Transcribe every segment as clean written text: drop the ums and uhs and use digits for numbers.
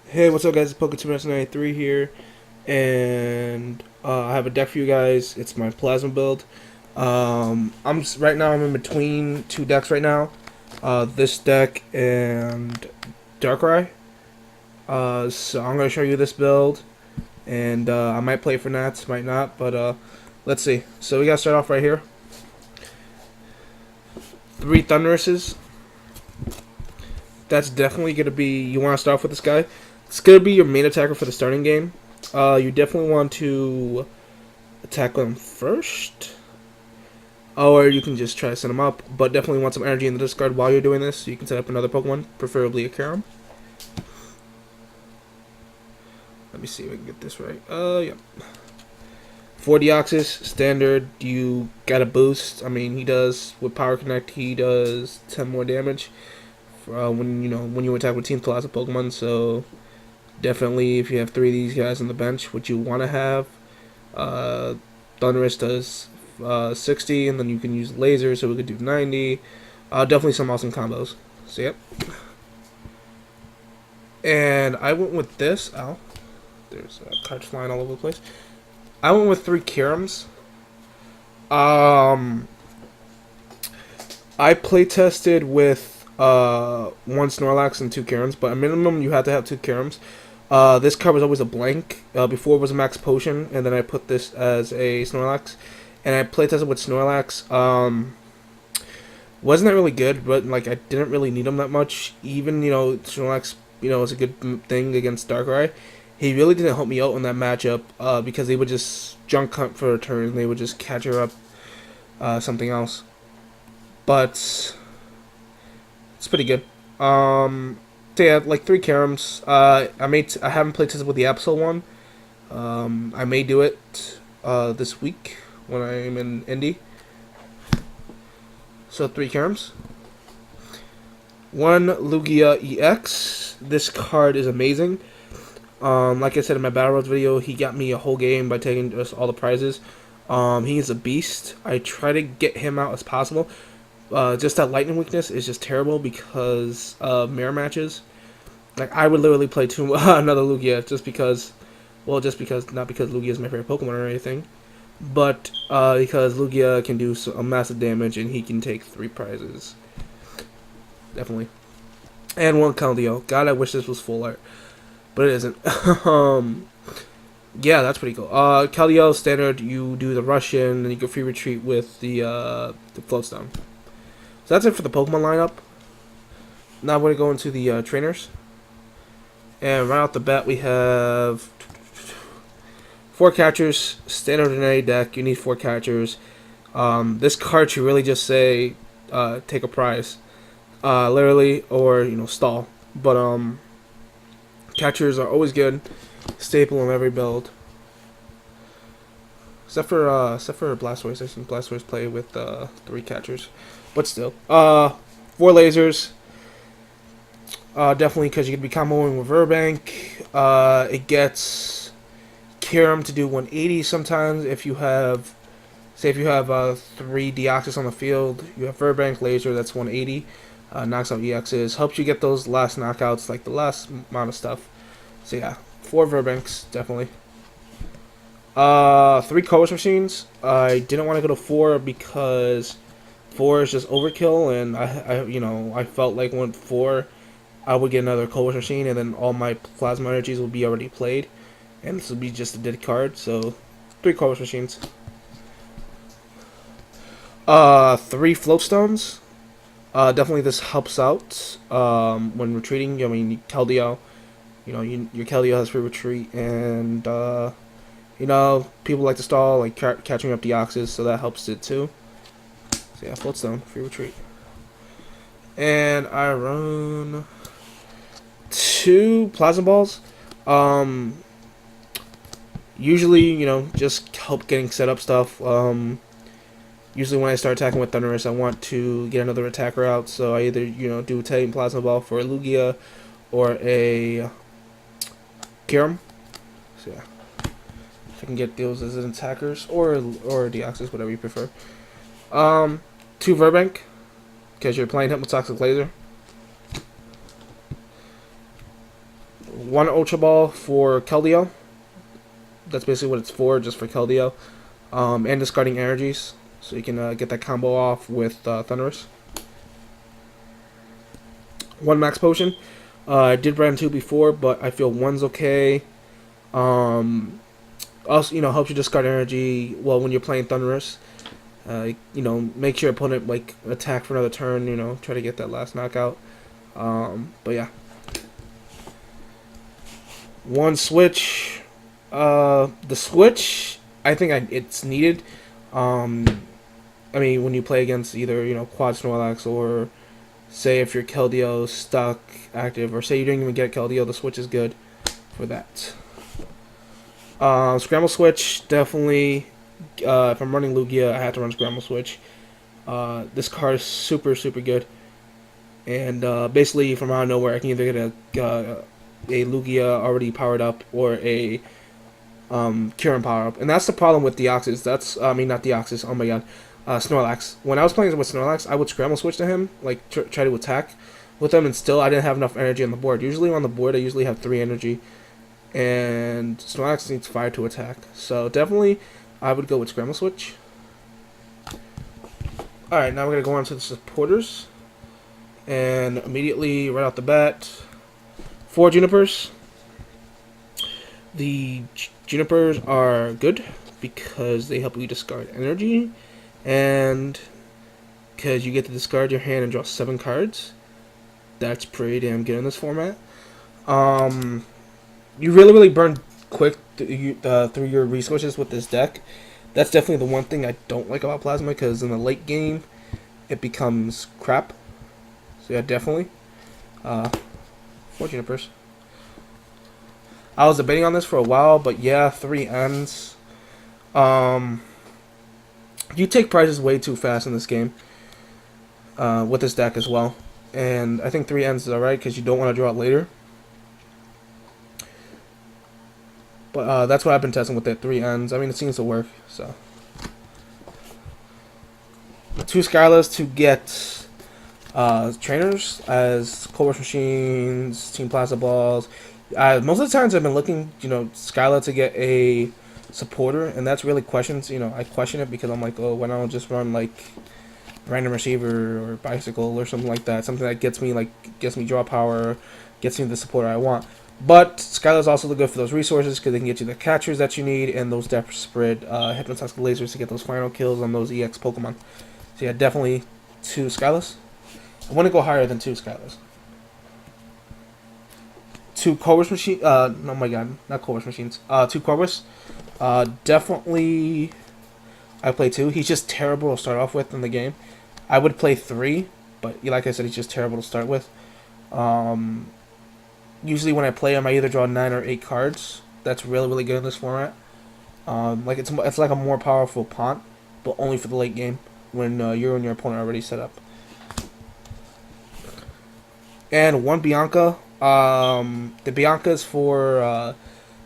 Hey, what's up, guys? It's Poke293 here, and I have a deck for you guys. It's my plasma build. Right now. I'm in between two decks right now. This deck and Darkrai. So I'm gonna show you this build, and I might play for Nats, might not, but let's see. So we gotta start off right here. 3 Thunderuses. That's definitely gonna be. You want to start off with this guy. It's gonna be your main attacker for the starting game. You definitely want to attack them first, or you can just try to set them up. But definitely want some energy in the discard while you're doing this, so you can set up another Pokemon, preferably a Karam. Let me see if I can get this right. Yeah. 4 Deoxys, standard. You got a boost. I mean, he does with Power Connect. He does 10 more damage when you attack with Team Plasma Pokemon. So definitely, if you have 3 of these guys on the bench, which you want to have, uh, Thunderous does 60, and then you can use laser, so we could do 90. Definitely some awesome combos. So, yep. And I went with this. Ow. There's cards flying all over the place. I went with 3 Kirams. I play tested with 1 Snorlax and 2 Kirams, but at minimum you have to have 2 Kirams. This card was always a blank. Before it was a Max Potion, and then I put this as a Snorlax. And I playtested with Snorlax. Wasn't that really good, but like I didn't really need him that much. Even Snorlax, is a good thing against Darkrai. He really didn't help me out in that matchup because they would just junk hunt for a turn and they would just catch her up something else. But it's pretty good. So yeah, like 3 Karams. I haven't played tested with the Absol one. I may do it this week when I'm in Indy. So 3 Karams. 1 Lugia EX. This card is amazing. Like I said in my Battle Roads video, he got me a whole game by taking just all the prizes. He is a beast. I try to get him out as possible. Just that lightning weakness is just terrible because of mirror matches. Like I would literally play another Lugia just because, not because Lugia is my favorite Pokemon or anything, but because Lugia can do a massive damage and he can take 3 prizes. Definitely. And 1 Keldeo. God, I wish this was full art, but it isn't. Yeah, that's pretty cool. Keldeo standard. You do the Russian, and you can free retreat with the Floatstone. So that's it for the Pokemon lineup. Now we're going to go into the trainers. And right off the bat, we have 4 catchers. Standard in any deck, you need 4 catchers. This card should really just say, take a prize. Literally, or, stall. But, catchers are always good. Staple in every build. Except for Blastoise. I think Blastoise play with 3 catchers. But still. 4 lasers. Definitely because you could be comboing with Verbank. It gets Kiram to do 180 sometimes if you have, say if you have 3 Deoxys on the field, you have Verbank, laser, that's 180. Knocks out EXs. Helps you get those last knockouts, like the last amount of stuff. So yeah, 4 Verbanks, definitely. 3 Colors Machines. I didn't want to go to 4 because 4 is just overkill, and I felt like when 4, I would get another Colors Machine, and then all my Plasma Energies will be already played, and this will be just a dead card. So 3 Colors Machines. 3 Floatstones. Definitely this helps out when retreating. I mean, Keldeo, your Keldeo has free retreat, and people like to stall, like catching up Deoxys, so that helps it too. So yeah, Floatstone, free retreat. And I run 2 Plasma Balls. Usually, just help getting set up stuff. Usually when I start attacking with Thunderous, I want to get another attacker out, so I either, do a Titan Plasma Ball for a Lugia or a Kiram. So yeah. If I can get those as attackers, or Deoxys, whatever you prefer. 2 Verbank, because you're playing him with Toxic Laser. one Ultra Ball for Keldeo. That's basically what it's for, just for Keldeo. And discarding energies, so you can get that combo off with Thunderous. One Max Potion. I did brand 2 before, but I feel 1's okay. Also, helps you discard energy when you're playing Thunderous. Make your opponent like attack for another turn. Try to get that last knockout. But yeah, one switch. The switch, I think it's needed. When you play against either Quad Snorlax, or say if your Keldeo stuck active, or say you didn't even get Keldeo, the switch is good for that. Scramble switch, definitely. If I'm running Lugia, I have to run Scramble switch. This card is super, super good. And basically, from out of nowhere, I can either get a Lugia already powered up, or a Kieran power up. And that's the problem with Deoxys. Not Deoxys, oh my god. Snorlax. When I was playing with Snorlax, I would Scramble switch to him, like try to attack with him, and still I didn't have enough energy on the board. Usually on the board, I usually have 3 energy, and Snorlax needs 5 to attack. So definitely, I would go with Scramble switch. Alright, now we're going to go on to the supporters. And immediately, right off the bat, 4 Junipers. The Junipers are good because they help you discard energy, and because you get to discard your hand and draw 7 cards. That's pretty damn good in this format. You really burn quick through your resources with this deck. That's definitely the one thing I don't like about Plasma, because in the late game, it becomes crap. So yeah, definitely. 4 Junipers. I was debating on this for a while, but yeah, 3 ends. You take prizes way too fast in this game. With this deck as well. And I think 3 ends is alright, because you don't want to draw it later. But that's what I've been testing with that 3 ends. I mean, it seems to work, so. 2 Skylas to get trainers as Cold Rush Machines, Team Plasma Balls. Most of the times I've been looking, Skyla to get a supporter, and that's really questions. I question it because I'm like, oh, why don't I just run like Random Receiver or Bicycle or something like that, something that gets me draw power, gets me the supporter I want. But Skyla is also good for those resources, because they can get you the catchers that you need and those Desperate Hypnotusk lasers to get those final kills on those EX Pokemon. So yeah, definitely 2 Skylas. I want to go higher than 2 Skylas. 2 Cobras Machine. Oh my god, not Cobras Machines. 2 Cobras. Definitely, I play 2. He's just terrible to start off with in the game. I would play 3, but like I said, he's just terrible to start with. Usually when I play him, I either draw 9 or 8 cards. That's really good in this format. It's like a more powerful Pont, but only for the late game when you and your opponent are already set up. And 1 Bianca. The Bianca is for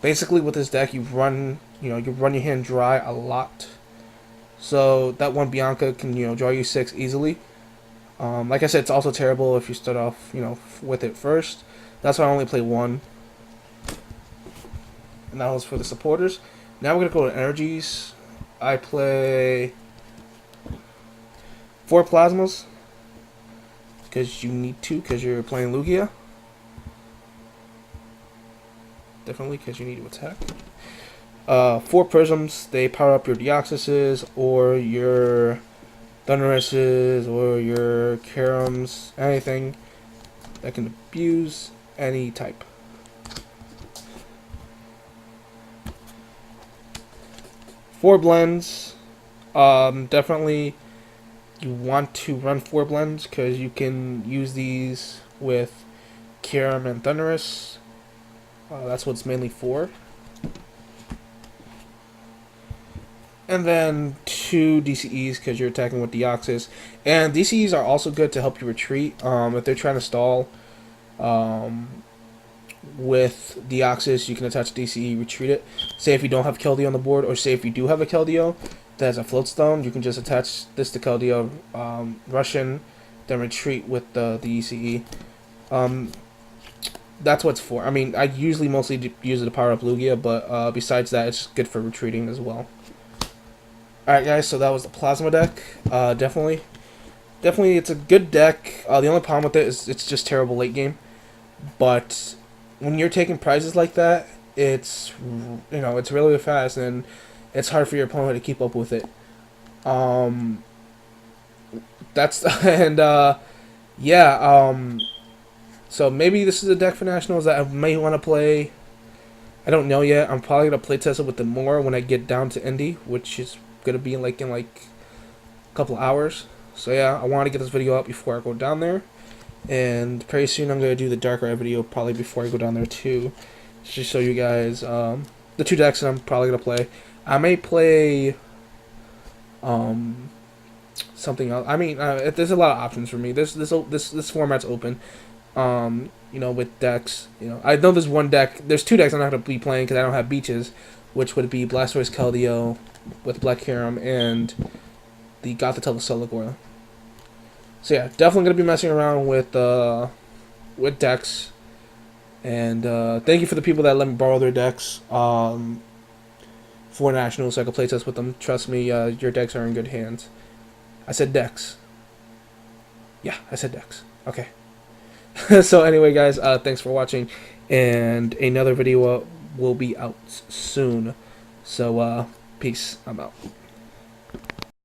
basically with this deck you run your hand dry a lot, so that 1 Bianca can draw you 6 easily. Like I said, it's also terrible if you start off with it first. That's why I only play 1, and that was for the supporters. Now we're gonna go to energies. I play 4 Plasmas because you need to, because you're playing Lugia. Definitely, because you need to attack. 4 Prisms, they power up your Deoxyses, or your Thunderouses, or your Karams, anything that can abuse any type. 4 blends. Definitely, you want to run 4 blends, because you can use these with Karam and Thunderous. That's what it's mainly for. And then 2 DCEs, because you're attacking with Deoxys. And DCEs are also good to help you retreat. If they're trying to stall with Deoxys, you can attach DCE, retreat it. Say if you don't have Keldeo on the board, or say if you do have a Keldeo that has a Float Stone, you can just attach this to Keldeo, rush in, then retreat with the DCE. that's what it's for. I mean, I usually mostly use it to power up Lugia, but besides that, it's good for retreating as well. Alright guys, so that was the Plasma deck. Definitely it's a good deck. The only problem with it is it's just terrible late game. But when you're taking prizes like that, it's it's really fast and it's hard for your opponent to keep up with it. That's and yeah. So maybe this is a deck for Nationals that I may want to play. I don't know yet. I'm probably gonna play test it with it more when I get down to Indy, which is gonna be in like a couple hours. So yeah, I want to get this video up before I go down there, and pretty soon I'm gonna do the Dark Ride video probably before I go down there too, just to show you guys the two decks that I'm probably gonna play. I may play something else. I mean, there's a lot of options for me. This format's open. With decks. I know there's one deck. There's two decks I'm not gonna be playing because I don't have Beaches, which would be Blastoise Keldeo with Black Harem and the Gothitelle Celigora. So yeah, definitely gonna be messing around with decks. And thank you for the people that let me borrow their decks for Nationals so I can play test with them. Trust me, your decks are in good hands. I said decks. Yeah, I said decks. Okay. So anyway, guys, thanks for watching, and another video will be out soon. So peace. I'm out.